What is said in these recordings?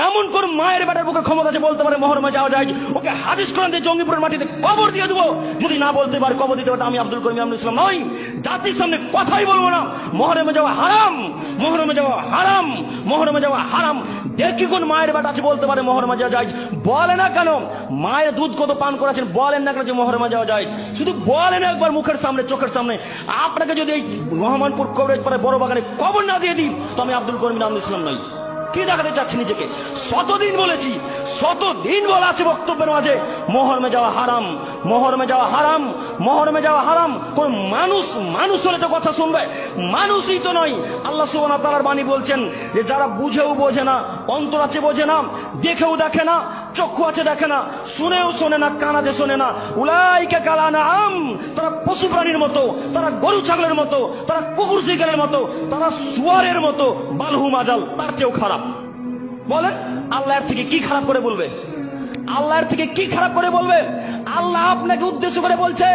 এমন কোন মায়ের বেটার বুকে ক্ষমতা আছে বলতে পারে মহরমে যাওয়া যায়? ওকে হাদিস কোরআন দিয়ে জঙ্গিপুরের মাটিতে কবর দিয়ে দেবো। যদি না বলতে পারে কবর দিতে পারে, আমি আব্দুল করিম ইমামুল ইসলাম নই, জাতির সামনে কথাই বলবো না। মহরমে যাওয়া হারাম, মহরমে যাওয়া হারাম, মহরমে যাওয়া হারাম। দেখি কোন মায়ের বেটা আছে বলতে পারে মহরমে যাওয়া যায়? বলে না কেন? মায়ের দুধ কত পান করেছেন, বলেন না কেন যে মহরমে যাওয়া যায়? শুধু বলেন একবার মুখের সামনে, চোখের সামনে। আপনাকে যদি এই রহমানপুর কবরেজ পাড়ায় বড় বাগানে কবর না দিয়ে দিই, তো আমি আব্দুল করিম ইমামুল ইসলাম নই। কি দেখাতে চাচ্ছি নিজেকে? শতদিন বলেছি, শতদিন বলা আছে বক্তব্যের মাঝে, মহরমে যাওয়া হারাম, মহরমে যাওয়া হারাম, মহরমে যাওয়া হারাম। কোন মানুষ হলে তো কথা শুনবে, মানুষই তো নয়। আল্লাহ সুবহানাহু ওয়া তাআলার বাণী বলছেন যে যারা বুঝেও বোঝে না, অন্তর আছে বোঝে না, দেখেও দেখে না, চক্ষু আছে দেখে না, শুনেও শোনে না, কান আছে শোনে না, উলাইকা কাল আনআম, তারা পশু প্রাণীর মতো, তারা গরু ছাগলের মতো, তারা কুকুর শিকারের মতো, তারা শুয়ারের মতো, বালহুম আজাল, তার চেয়েও খারাপ। বলেন আল্লাহর থেকে কি খারাপ করে বলবে? আল্লাহর থেকে কি খারাপ করে বলবে? আল্লাহ আপনাকে উদ্দেশ্য করে বলছে,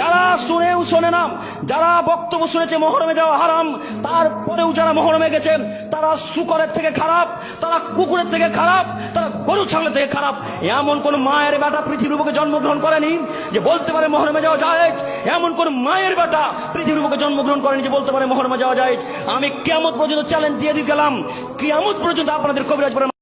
যারা শুনেও শোনে না, যারা বক্তব্য শুনেছে মহরমে যাওয়া হারাম, তারপরেও যারা মহরমে গেছে, তারা শুকরের থেকে খারাপ, তারা কুকুরের থেকে খারাপ, তারা গরু ছাগলের থেকে খারাপ। এমন কোন মায়ের বেটা পৃথিবীর বুকে জন্মগ্রহণ করেনি যে বলতে পারে মহরমে যাওয়া যায়। এমন কোন মায়ের বেটা পৃথিবীর বুকে জন্মগ্রহণ করেনি যে বলতে পারে মহরমে যাওয়া যায়। আমি কিয়ামত পর্যন্ত চ্যালেঞ্জ দিয়ে গেলাম, কিয়ামত পর্যন্ত আপনাদের কবিরাজ